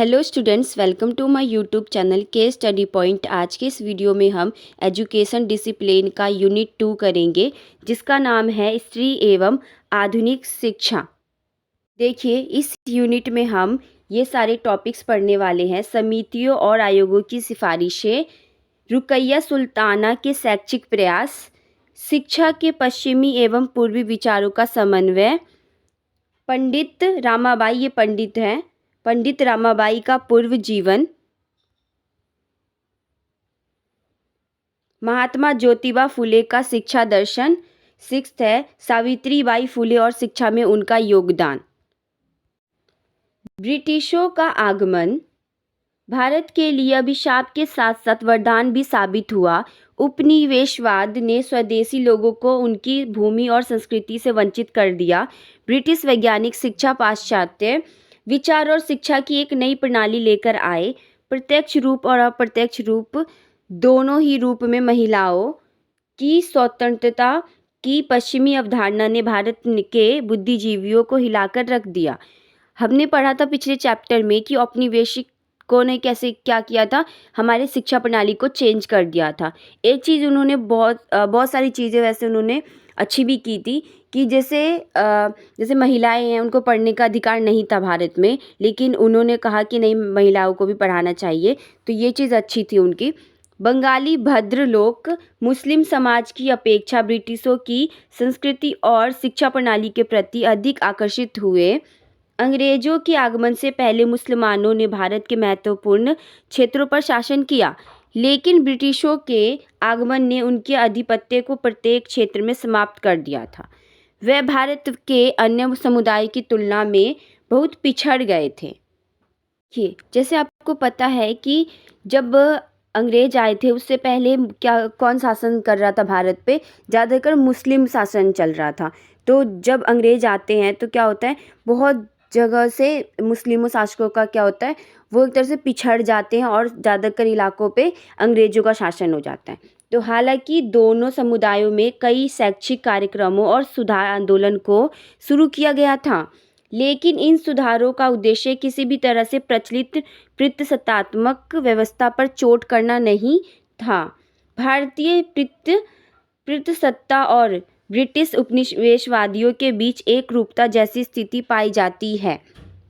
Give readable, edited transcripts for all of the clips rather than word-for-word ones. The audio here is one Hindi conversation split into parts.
Hello students, welcome to my YouTube channel K study point. आज के इस वीडियो में हम एजुकेशन डिसिप्लिन का यूनिट 2 करेंगे, जिसका नाम है स्त्री एवं आधुनिक शिक्षा। देखिए, इस यूनिट में हम ये सारे टॉपिक्स पढ़ने वाले हैं। समितियों और आयोगों की सिफारिशें, रुकैया सुल्ताना के शैक्षिक प्रयास, शिक्षा के पश्चिमी एवं पूर्वी विचारों का समन्वय, पंडित रामाबाई, ये पंडित हैं, पंडित रामाबाई का पूर्व जीवन, महात्मा ज्योतिबा फुले का शिक्षा दर्शन, सिक्स्थ है सावित्रीबाई फुले और शिक्षा में उनका योगदान। ब्रिटिशों का आगमन भारत के लिए अभिशाप के साथ साथ वरदान भी साबित हुआ। उपनिवेशवाद ने स्वदेशी लोगों को उनकी भूमि और संस्कृति से वंचित कर दिया। ब्रिटिश वैज्ञानिक शिक्षा पाश्चात्य विचार और शिक्षा की एक नई प्रणाली लेकर आए। प्रत्यक्ष रूप और अप्रत्यक्ष रूप दोनों ही रूप में महिलाओं की स्वतंत्रता की पश्चिमी अवधारणा ने भारत के बुद्धिजीवियों को हिलाकर रख दिया। हमने पढ़ा था पिछले चैप्टर में कि औपनिवेशिकों ने कैसे क्या किया था, हमारे शिक्षा प्रणाली को चेंज कर दिया था। एक चीज़ उन्होंने बहुत सारी चीज़ें वैसे उन्होंने अच्छी भी की थी कि जैसे महिलाएं हैं, उनको पढ़ने का अधिकार नहीं था भारत में, लेकिन उन्होंने कहा कि नहीं, महिलाओं को भी पढ़ाना चाहिए, तो ये चीज़ अच्छी थी उनकी। बंगाली भद्रलोक मुस्लिम समाज की अपेक्षा ब्रिटिशों की संस्कृति और शिक्षा प्रणाली के प्रति अधिक आकर्षित हुए। अंग्रेजों के आगमन से पहले मुसलमानों ने भारत के महत्वपूर्ण क्षेत्रों पर शासन किया, लेकिन ब्रिटिशों के आगमन ने उनके आधिपत्य को प्रत्येक क्षेत्र में समाप्त कर दिया था। वे भारत के अन्य समुदाय की तुलना में बहुत पिछड़ गए थे। जैसे आपको पता है कि जब अंग्रेज आए थे, उससे पहले कौन शासन कर रहा था भारत पे? ज़्यादातर मुस्लिम शासन चल रहा था। तो जब अंग्रेज आते हैं तो क्या होता है, बहुत जगह से मुस्लिमों शासकों का क्या होता है, वो एक तरह से पिछड़ जाते हैं और ज़्यादातर इलाकों पे अंग्रेजों का शासन हो जाता है। तो हालांकि दोनों समुदायों में कई शैक्षिक कार्यक्रमों और सुधार आंदोलन को शुरू किया गया था, लेकिन इन सुधारों का उद्देश्य किसी भी तरह से प्रचलित पितृसत्तात्मक व्यवस्था पर चोट करना नहीं था। भारतीय पितृसत्ता और ब्रिटिश उपनिवेशवादियों के बीच एक रूपता जैसी स्थिति पाई जाती है।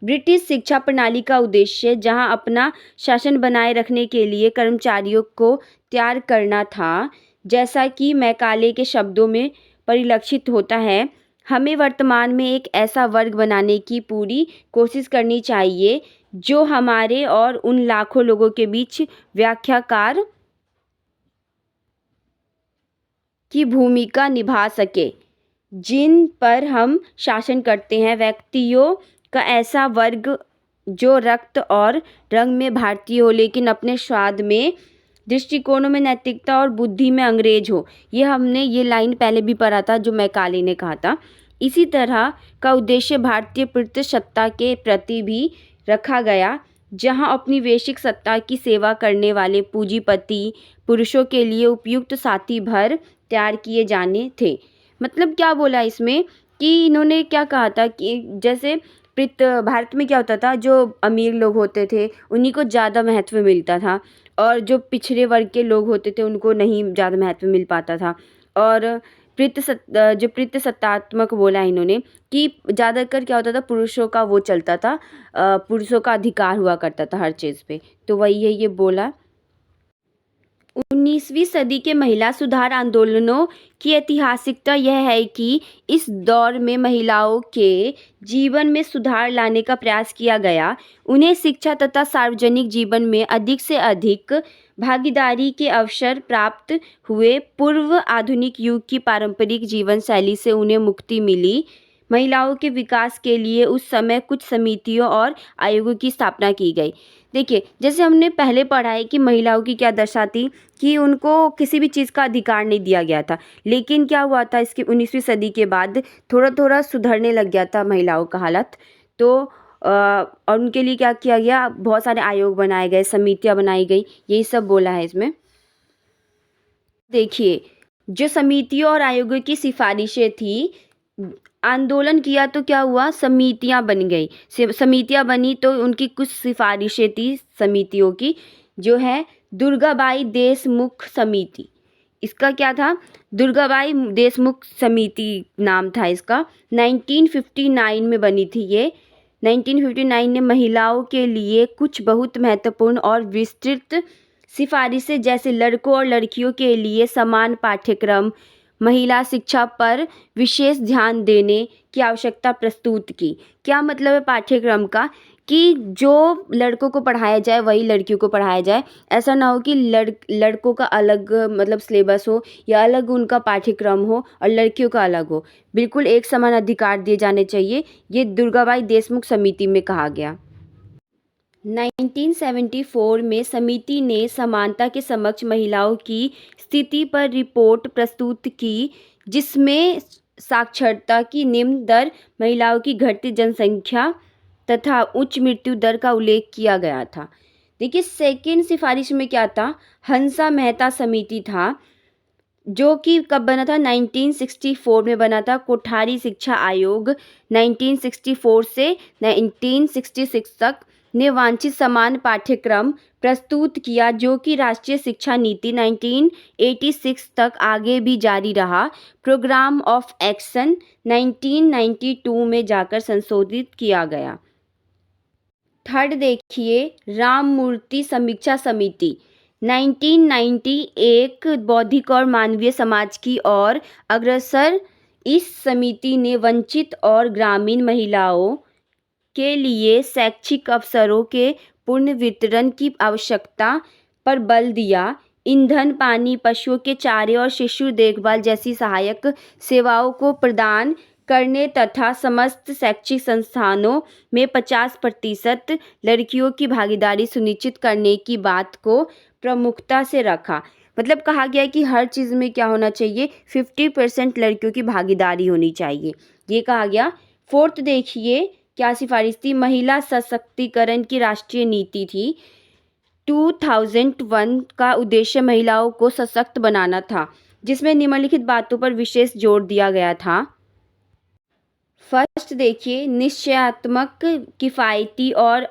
ब्रिटिश शिक्षा प्रणाली का उद्देश्य जहां अपना शासन बनाए रखने के लिए कर्मचारियों को तैयार करना था, जैसा कि मैकाले के शब्दों में परिलक्षित होता है, हमें वर्तमान में एक ऐसा वर्ग बनाने की पूरी कोशिश करनी चाहिए जो हमारे और उन लाखों लोगों के बीच व्याख्याकार की भूमिका निभा सके, जिन पर हम शासन करते हैं। व्यक्तियों का ऐसा वर्ग जो रक्त और रंग में भारतीय हो, लेकिन अपने स्वाद में, दृष्टिकोणों में, नैतिकता और बुद्धि में अंग्रेज हो। हमने ये लाइन पहले भी पढ़ा था, जो मैकाले ने कहा था। इसी तरह का उद्देश्य भारतीय पितृसत्ता के प्रति भी रखा गया, जहां औपनिवेशिक सत्ता की सेवा करने वाले पूंजीपति पुरुषों के लिए उपयुक्त साथी भर तैयार किए जाने थे। मतलब क्या बोला इसमें कि इन्होंने क्या कहा था कि जैसे भारत में क्या होता था, जो अमीर लोग होते थे उन्हीं को ज़्यादा महत्व मिलता था, और जो पिछड़े वर्ग के लोग होते थे उनको नहीं ज़्यादा महत्व मिल पाता था। और पितृसत्तात्मक बोला इन्होंने कि ज़्यादातर क्या होता था, पुरुषों का वो चलता था, पुरुषों का अधिकार हुआ करता था हर चीज़ पे। तो वही है ये बोला। 19वीं सदी के महिला सुधार आंदोलनों की ऐतिहासिकता यह है कि इस दौर में महिलाओं के जीवन में सुधार लाने का प्रयास किया गया। उन्हें शिक्षा तथा सार्वजनिक जीवन में अधिक से अधिक भागीदारी के अवसर प्राप्त हुए। पूर्व आधुनिक युग की पारंपरिक जीवन शैली से उन्हें मुक्ति मिली। महिलाओं के विकास के लिए उस समय कुछ समितियों और आयोगों की स्थापना की गई। देखिए, जैसे हमने पहले पढ़ा है कि महिलाओं की क्या दशा थी कि उनको किसी भी चीज़ का अधिकार नहीं दिया गया था, लेकिन क्या हुआ था, इसकी 19वीं सदी के बाद थोड़ा थोड़ा सुधरने लग गया था महिलाओं का हालत। तो और उनके लिए क्या किया गया, बहुत सारे आयोग बनाए गए, समितियां बनाई गई, यही सब बोला है इसमें। देखिए, जो समितियों और आयोगों की सिफारिशें थी, आंदोलन किया तो क्या हुआ, समितियां बन गई। समितियां बनी तो उनकी कुछ सिफारिशें थी समितियों की, जो है दुर्गाबाई देशमुख समिति। इसका क्या था, दुर्गाबाई देशमुख समिति नाम था इसका। 1959 में बनी थी ये। 1959 ने महिलाओं के लिए कुछ बहुत महत्वपूर्ण और विस्तृत सिफारिशें, जैसे लड़कों और लड़कियों के लिए समान पाठ्यक्रम, महिला शिक्षा पर विशेष ध्यान देने की आवश्यकता प्रस्तुत की। क्या मतलब है पाठ्यक्रम का, कि जो लड़कों को पढ़ाया जाए वही लड़कियों को पढ़ाया जाए। ऐसा ना हो कि लड़कों का अलग मतलब सिलेबस हो या अलग उनका पाठ्यक्रम हो और लड़कियों का अलग हो। बिल्कुल एक समान अधिकार दिए जाने चाहिए, ये दुर्गाबाई देशमुख समिति में कहा गया। 1974 में समिति ने समानता के समक्ष महिलाओं की स्थिति पर रिपोर्ट प्रस्तुत की, जिसमें साक्षरता की निम्न दर, महिलाओं की घटती जनसंख्या तथा उच्च मृत्यु दर का उल्लेख किया गया था। देखिए सेकंड सिफारिश में क्या था, हंसा मेहता समिति था, जो कि कब बना था, 1964 में बना था। कोठारी शिक्षा आयोग 1964 से 1966 तक ने वांछित समान पाठ्यक्रम प्रस्तुत किया, जो कि राष्ट्रीय शिक्षा नीति 1986 तक आगे भी जारी रहा। प्रोग्राम ऑफ एक्शन 1992 में जाकर संशोधित किया गया। थर्ड देखिए, राममूर्ति समीक्षा समिति 1990 एक बौद्धिक और मानवीय समाज की ओर अग्रसर। इस समिति ने वंचित और ग्रामीण महिलाओं के लिए शैक्षिक अवसरों के पूर्ण वितरण की आवश्यकता पर बल दिया। ईंधन, पानी, पशुओं के चारे और शिशु देखभाल जैसी सहायक सेवाओं को प्रदान करने तथा समस्त शैक्षिक संस्थानों में 50% लड़कियों की भागीदारी सुनिश्चित करने की बात को प्रमुखता से रखा। मतलब कहा गया कि हर चीज़ में क्या होना चाहिए, 50% लड़कियों की भागीदारी होनी चाहिए, ये कहा गया। फोर्थ देखिए क्या सिफारिश थी, महिला सशक्तिकरण की राष्ट्रीय नीति थी। 2001 का उद्देश्य महिलाओं को सशक्त बनाना था, जिसमें निम्नलिखित बातों पर विशेष जोर दिया गया था। फर्स्ट देखिए, निश्चयात्मक, किफ़ायती और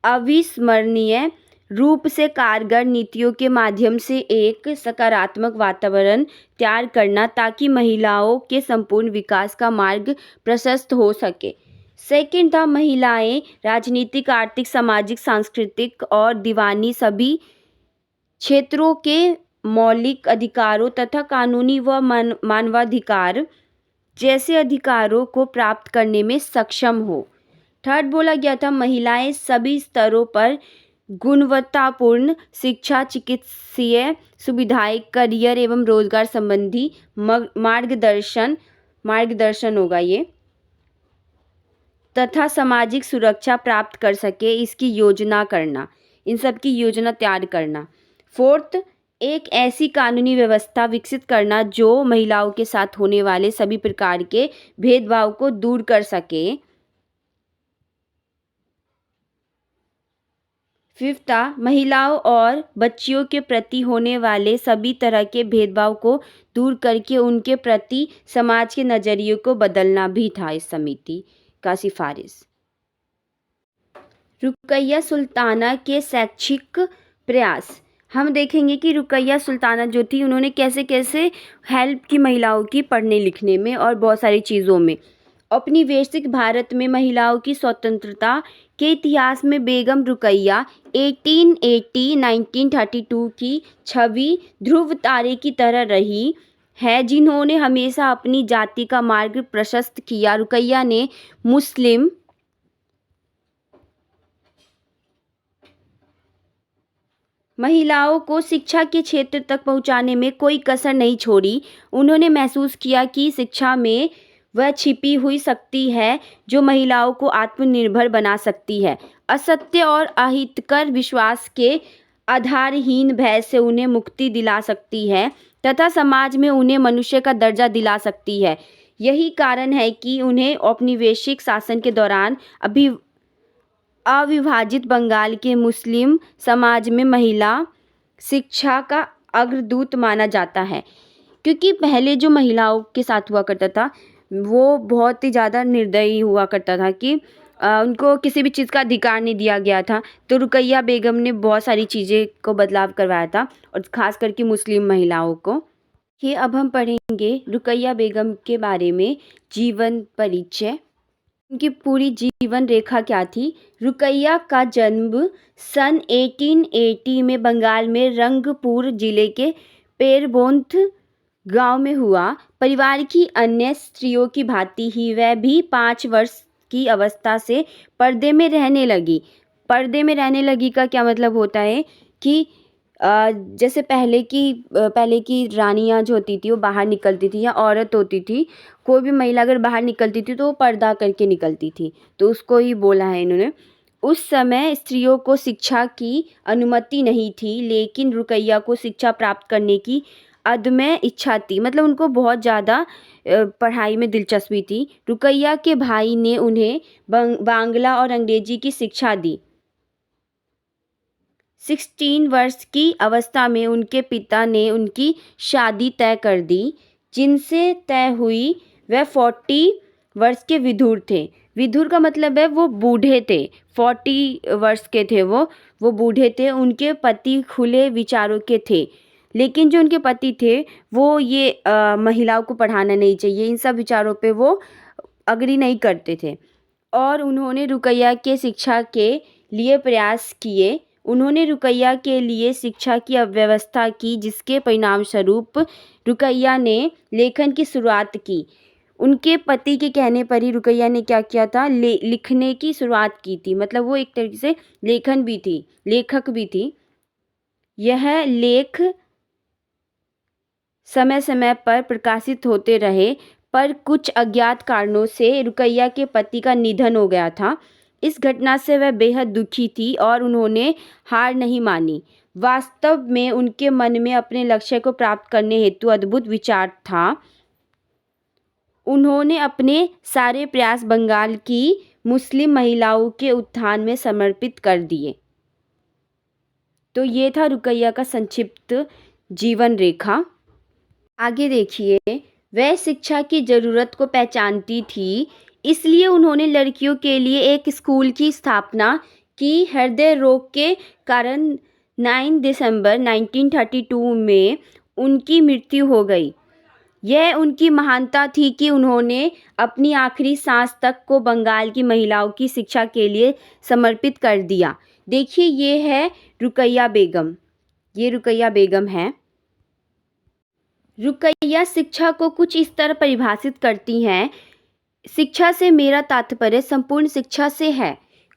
अविस्मरणीय रूप से कारगर नीतियों के माध्यम से एक सकारात्मक वातावरण तैयार करना, ताकि महिलाओं के संपूर्ण विकास का मार्ग प्रशस्त हो सके। सेकंड था, महिलाएं राजनीतिक, आर्थिक, सामाजिक, सांस्कृतिक और दीवानी सभी क्षेत्रों के मौलिक अधिकारों तथा कानूनी व मानवाधिकार जैसे अधिकारों को प्राप्त करने में सक्षम हो। थर्ड बोला गया था, महिलाएं सभी स्तरों पर गुणवत्तापूर्ण शिक्षा, चिकित्सीय सुविधाएं, करियर एवं रोजगार संबंधी मार्गदर्शन होगा ये, तथा सामाजिक सुरक्षा प्राप्त कर सके, इसकी योजना करना, इन सब की योजना तैयार करना। फोर्थ, एक ऐसी कानूनी व्यवस्था विकसित करना जो महिलाओं के साथ होने वाले सभी प्रकार के भेदभाव को दूर कर सके। फिफ्थ था, महिलाओं और बच्चियों के प्रति होने वाले सभी तरह के भेदभाव को दूर करके उनके प्रति समाज के नज़रिए को बदलना भी था इस समिति का सिफारिश। रुकैया सुल्ताना के शैक्षिक प्रयास, हम देखेंगे कि रुकैया सुल्ताना जो थी, उन्होंने कैसे कैसे हेल्प की महिलाओं की पढ़ने लिखने में और बहुत सारी चीज़ों में। औपनिवेशिक भारत में महिलाओं की स्वतंत्रता के इतिहास में बेगम रुकैया 1880-1932 की छवि ध्रुव तारे की तरह रही है, जिन्होंने हमेशा अपनी जाति का मार्ग प्रशस्त किया। रुकैया ने मुस्लिम महिलाओं को शिक्षा के क्षेत्र तक पहुंचाने में कोई कसर नहीं छोड़ी। उन्होंने महसूस किया कि शिक्षा में वह छिपी हुई शक्ति है जो महिलाओं को आत्मनिर्भर बना सकती है, असत्य और अहितकर विश्वास के आधारहीन भय से उन्हें मुक्ति दिला सकती है तथा समाज में उन्हें मनुष्य का दर्जा दिला सकती है। यही कारण है कि उन्हें औपनिवेशिक शासन के दौरान अविभाजित बंगाल के मुस्लिम समाज में महिला शिक्षा का अग्रदूत माना जाता है। क्योंकि पहले जो महिलाओं के साथ हुआ करता था वो बहुत ही ज़्यादा निर्दयी हुआ करता था कि उनको किसी भी चीज़ का अधिकार नहीं दिया गया था। तो रुकैया बेगम ने बहुत सारी चीज़ें को बदलाव करवाया था और ख़ास करके मुस्लिम महिलाओं को। कि अब हम पढ़ेंगे रुकैया बेगम के बारे में जीवन परिचय। उनकी पूरी जीवन रेखा क्या थी। रुकैया का जन्म सन 1880 में बंगाल में रंगपुर जिले के पेरबोंथ गांव में हुआ। परिवार की अन्य स्त्रियों की भांति ही वह भी 5 वर्ष की अवस्था से पर्दे में रहने लगी। पर्दे में रहने लगी का क्या मतलब होता है कि जैसे पहले की रानियां जो होती थी वो बाहर निकलती थी या औरत होती थी, कोई भी महिला अगर बाहर निकलती थी तो वो पर्दा करके निकलती थी, तो उसको ही बोला है इन्होंने। उस समय स्त्रियों को शिक्षा की अनुमति नहीं थी, लेकिन रुकैया को शिक्षा प्राप्त करने की अदम्य इच्छा थी, मतलब उनको बहुत ज़्यादा पढ़ाई में दिलचस्पी थी। रुकैया के भाई ने उन्हें बांग्ला और अंग्रेजी की शिक्षा दी। 16 वर्ष की अवस्था में उनके पिता ने उनकी शादी तय कर दी, जिनसे तय हुई वह 40 वर्ष के विधुर थे। विधुर का मतलब है वो बूढ़े थे, 40 वर्ष के थे वो बूढ़े थे। उनके पति खुले विचारों के थे, लेकिन जो उनके पति थे वो ये महिलाओं को पढ़ाना नहीं चाहिए, इन सब विचारों पे वो अग्री नहीं करते थे और उन्होंने रुकैया के शिक्षा के लिए प्रयास किए। उन्होंने रुकैया के लिए शिक्षा की व्यवस्था की, जिसके परिणाम स्वरूप रुकैया ने लेखन की शुरुआत की। उनके पति के कहने पर ही रुकैया ने क्या किया था, लिखने की शुरुआत की थी, मतलब वो एक तरीके से लेखक भी थी। यह लेख समय समय पर प्रकाशित होते रहे, पर कुछ अज्ञात कारणों से रुकैया के पति का निधन हो गया था। इस घटना से वह बेहद दुखी थी और उन्होंने हार नहीं मानी। वास्तव में उनके मन में अपने लक्ष्य को प्राप्त करने हेतु अद्भुत विचार था। उन्होंने अपने सारे प्रयास बंगाल की मुस्लिम महिलाओं के उत्थान में समर्पित कर दिए। तो ये था रुकैया का संक्षिप्त जीवन रेखा। आगे देखिए, वह शिक्षा की ज़रूरत को पहचानती थी, इसलिए उन्होंने लड़कियों के लिए एक स्कूल की स्थापना की। हृदय रोग के कारण 9 दिसंबर 1932 में उनकी मृत्यु हो गई। यह उनकी महानता थी कि उन्होंने अपनी आखिरी सांस तक को बंगाल की महिलाओं की शिक्षा के लिए समर्पित कर दिया। देखिए, ये है रुकैया बेगम, ये रुकैया बेगम है। रुकैया शिक्षा को कुछ इस तरह परिभाषित करती हैं, शिक्षा से मेरा तात्पर्य संपूर्ण शिक्षा से है।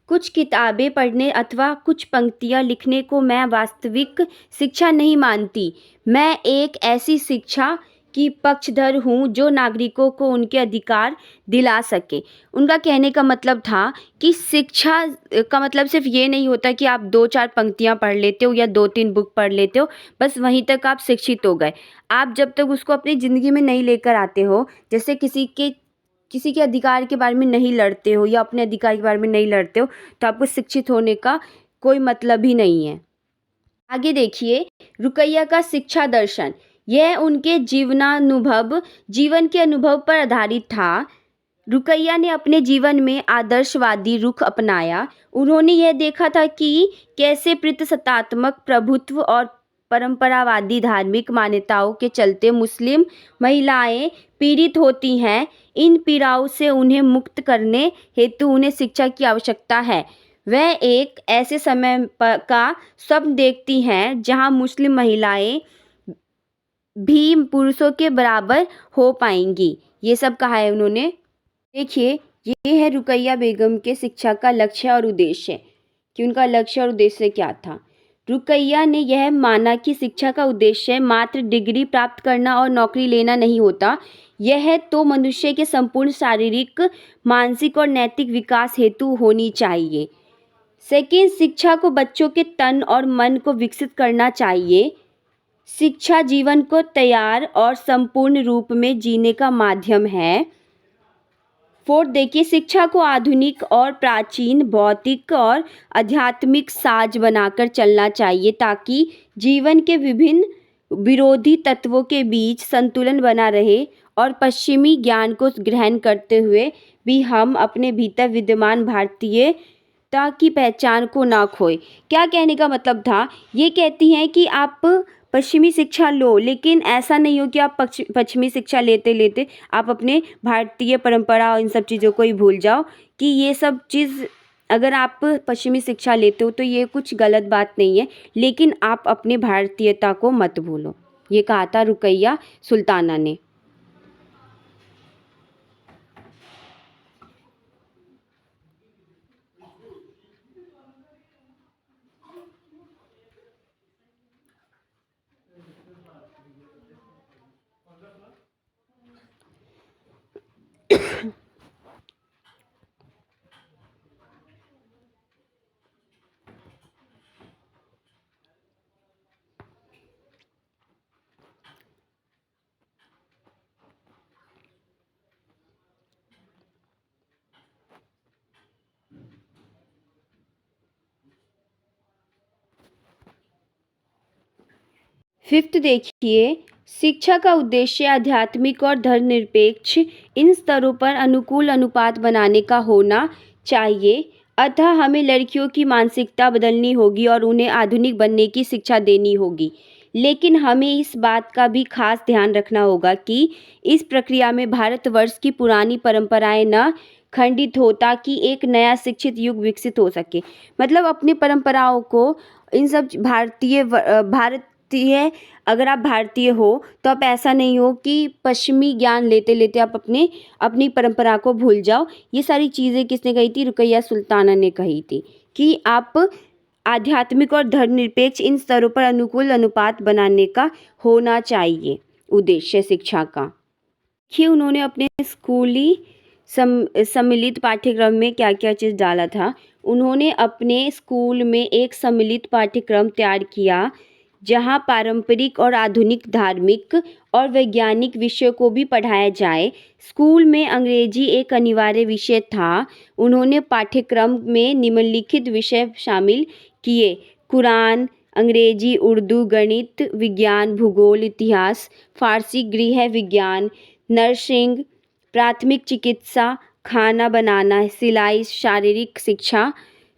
कुछ किताबें पढ़ने अथवा कुछ पंक्तियाँ लिखने को मैं वास्तविक शिक्षा नहीं मानती। मैं एक ऐसी शिक्षा की पक्षधर हूँ जो नागरिकों को उनके अधिकार दिला सके। उनका कहने का मतलब था कि शिक्षा का मतलब सिर्फ ये नहीं होता कि आप 2-4 पंक्तियाँ पढ़ लेते हो या 2-3 बुक पढ़ लेते हो, बस वहीं तक आप शिक्षित हो गए। आप जब तक उसको अपनी ज़िंदगी में नहीं लेकर आते हो, जैसे किसी के अधिकार के बारे में नहीं लड़ते हो या अपने अधिकार के बारे में नहीं लड़ते हो, तो आपको शिक्षित होने का कोई मतलब ही नहीं है। आगे देखिए, रुकैया का शिक्षा दर्शन, यह उनके जीवन के अनुभव पर आधारित था। रुकैया ने अपने जीवन में आदर्शवादी रुख अपनाया। उन्होंने यह देखा था कि कैसे प्रतिसत्तात्मक प्रभुत्व और परंपरावादी धार्मिक मान्यताओं के चलते मुस्लिम महिलाएं पीड़ित होती हैं। इन पीड़ाओं से उन्हें मुक्त करने हेतु उन्हें शिक्षा की आवश्यकता है। वह एक ऐसे समय का स्वप्न देखती हैं जहां मुस्लिम महिलाएं भी पुरुषों के बराबर हो पाएंगी। ये सब कहा है उन्होंने। देखिए, ये है रुकैया बेगम के शिक्षा का लक्ष्य और उद्देश्य, कि उनका लक्ष्य और उद्देश्य क्या था। रुकैया ने यह माना कि शिक्षा का उद्देश्य मात्र डिग्री प्राप्त करना और नौकरी लेना नहीं होता, यह तो मनुष्य के संपूर्ण शारीरिक, मानसिक और नैतिक विकास हेतु होनी चाहिए। सेकेंड, शिक्षा को बच्चों के तन और मन को विकसित करना चाहिए। शिक्षा जीवन को तैयार और संपूर्ण रूप में जीने का माध्यम है। फोर्थ देखिए, शिक्षा को आधुनिक और प्राचीन, भौतिक और आध्यात्मिक साज बनाकर चलना चाहिए, ताकि जीवन के विभिन्न विरोधी तत्वों के बीच संतुलन बना रहे और पश्चिमी ज्ञान को ग्रहण करते हुए भी हम अपने भीतर विद्यमान भारतीयता की पहचान को ना खोएं। क्या कहने का मतलब था, ये कहती हैं कि आप पश्चिमी शिक्षा लो, लेकिन ऐसा नहीं हो कि आप पश्चिमी शिक्षा लेते लेते आप अपने भारतीय परंपरा और इन सब चीज़ों को ही भूल जाओ, कि ये सब चीज़ अगर आप पश्चिमी शिक्षा लेते हो तो ये कुछ गलत बात नहीं है, लेकिन आप अपने भारतीयता को मत भूलो। ये कहा था रुकैया सुल्ताना ने। फिफ्थ देखिए, शिक्षा का उद्देश्य आध्यात्मिक और धर्मनिरपेक्ष इन स्तरों पर अनुकूल अनुपात बनाने का होना चाहिए। अतः हमें लड़कियों की मानसिकता बदलनी होगी और उन्हें आधुनिक बनने की शिक्षा देनी होगी। लेकिन हमें इस बात का भी खास ध्यान रखना होगा कि इस प्रक्रिया में भारतवर्ष की पुरानी परंपराएं न खंडित हो, ताकि एक नया शिक्षित युग विकसित हो सके। मतलब अपनी परंपराओं को, इन सब भारतीय अगर आप भारतीय हो तो आप ऐसा नहीं हो कि पश्चिमी ज्ञान लेते लेते आप अपनी परंपरा को भूल जाओ। ये सारी चीज़ें किसने कही थी? रुकैया सुल्ताना ने कही थी कि आप आध्यात्मिक और धर्मनिरपेक्ष इन स्तरों पर अनुकूल अनुपात बनाने का होना चाहिए उद्देश्य शिक्षा का। कि उन्होंने अपने स्कूली सम्मिलित पाठ्यक्रम में क्या क्या चीज़ डाला था। उन्होंने अपने स्कूल में एक सम्मिलित पाठ्यक्रम तैयार किया जहां पारंपरिक और आधुनिक, धार्मिक और वैज्ञानिक विषयों को भी पढ़ाया जाए। स्कूल में अंग्रेजी एक अनिवार्य विषय था। उन्होंने पाठ्यक्रम में निम्नलिखित विषय शामिल किए: कुरान, अंग्रेजी, उर्दू, गणित, विज्ञान, भूगोल, इतिहास, फारसी, गृह विज्ञान, नर्सिंग, प्राथमिक चिकित्सा, खाना बनाना, सिलाई, शारीरिक शिक्षा,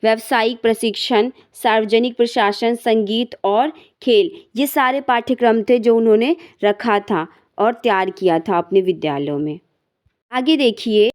व्यावसायिक प्रशिक्षण, सार्वजनिक प्रशासन, संगीत और खेल। ये सारे पाठ्यक्रम थे जो उन्होंने रखा था और तैयार किया था अपने विद्यालयों में। आगे देखिए,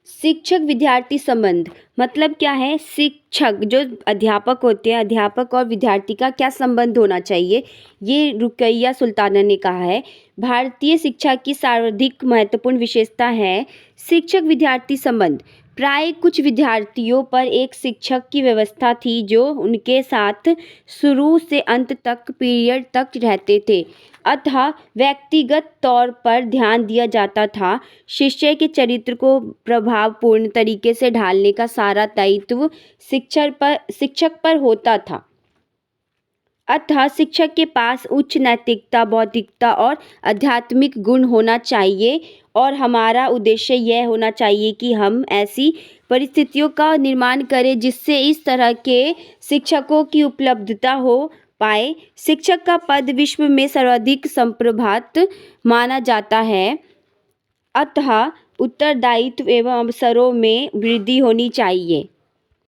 शिक्षक विद्यार्थी संबंध मतलब क्या है? शिक्षक जो अध्यापक होते हैं, अध्यापक और विद्यार्थी का क्या संबंध होना चाहिए, ये रुकैया सुल्ताना ने कहा है। भारतीय शिक्षा की सर्वाधिक महत्वपूर्ण विशेषता है शिक्षक विद्यार्थी संबंध। प्राय कुछ विद्यार्थियों पर एक शिक्षक की व्यवस्था थी जो उनके साथ शुरू से अंत तक पीरियड तक रहते थे। अतः व्यक्तिगत तौर पर ध्यान दिया जाता था। शिष्य के चरित्र को प्रभावपूर्ण तरीके से ढालने का सारा दायित्व शिक्षक पर होता था। अतः शिक्षक के पास उच्च नैतिकता, बौद्धिकता और आध्यात्मिक गुण होना चाहिए और हमारा उद्देश्य यह होना चाहिए कि हम ऐसी परिस्थितियों का निर्माण करें जिससे इस तरह के शिक्षकों की उपलब्धता हो पाए। शिक्षक का पद विश्व में सर्वाधिक संप्रभात माना जाता है। अतः उत्तरदायित्व एवं अवसरों में वृद्धि होनी चाहिए।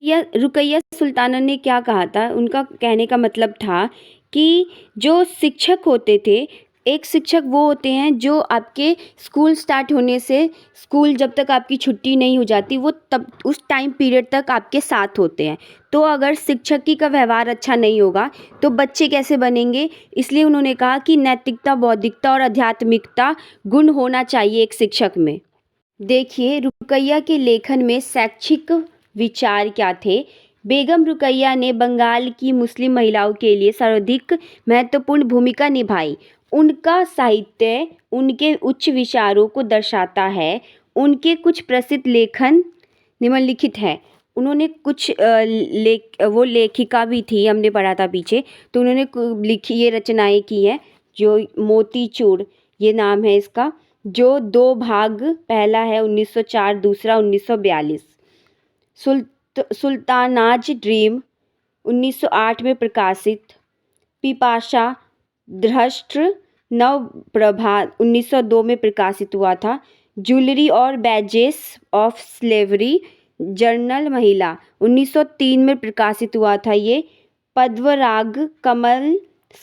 यह रुकैया सुल्ताना ने क्या कहा था? उनका कहने का मतलब था कि जो शिक्षक होते थे, एक शिक्षक वो होते हैं जो आपके स्कूल स्टार्ट होने से स्कूल जब तक आपकी छुट्टी नहीं हो जाती, वो तब उस टाइम पीरियड तक आपके साथ होते हैं। तो अगर शिक्षक की का व्यवहार अच्छा नहीं होगा तो बच्चे कैसे बनेंगे? इसलिए उन्होंने कहा कि नैतिकता, बौद्धिकता और आध्यात्मिकता गुण होना चाहिए एक शिक्षक में। देखिए, रुकैया के लेखन में शैक्षिक विचार क्या थे? बेगम रुकैया ने बंगाल की मुस्लिम महिलाओं के लिए सर्वाधिक महत्वपूर्ण भूमिका निभाई। उनका साहित्य उनके उच्च विचारों को दर्शाता है। उनके कुछ प्रसिद्ध लेखन निम्नलिखित है। उन्होंने कुछ वो लेखिका भी थी, हमने पढ़ा था पीछे, तो उन्होंने लिखी ये रचनाएं की हैं। जो मोतीचूर ये नाम है इसका, जो 2 भाग, पहला है 1904, दूसरा 1942। सुल्तानाज ड्रीम 1908 में प्रकाशित। पिपाशा धृष्ट नवप्रभा 1902 में प्रकाशित हुआ था। ज्वेलरी और बैजेस ऑफ स्लेवरी जर्नल महिला 1903 में प्रकाशित हुआ था ये। पद्मराग कमल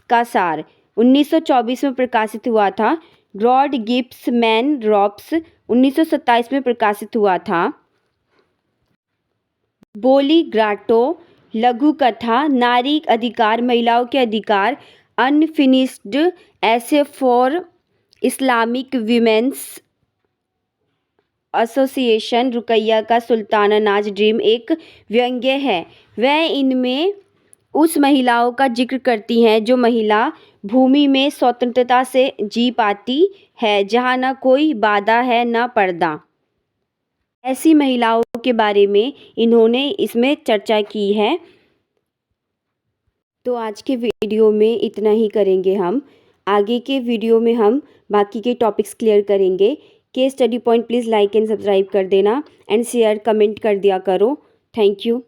का सार 1924 में प्रकाशित हुआ था। रॉड गिब्स मैन रॉप्स 1927 में प्रकाशित हुआ था। बोली ग्राटो लघु कथा नारी अधिकार महिलाओं के अधिकार unfinished essay for Islamic women's association Rokeya का सुल्ताना नाज ड्रीम एक व्यंग्य है। वह इनमें उस महिलाओं का जिक्र करती हैं जो महिला भूमि में स्वतंत्रता से जी पाती है, जहाँ न कोई बाधा है न पर्दा। ऐसी महिलाओं के बारे में इन्होंने इसमें चर्चा की है। तो आज के वीडियो में इतना ही करेंगे हम। आगे के वीडियो में हम बाकी के टॉपिक्स क्लियर करेंगे। के study point please like and subscribe कर देना एंड शेयर कमेंट कर दिया करो। Thank you.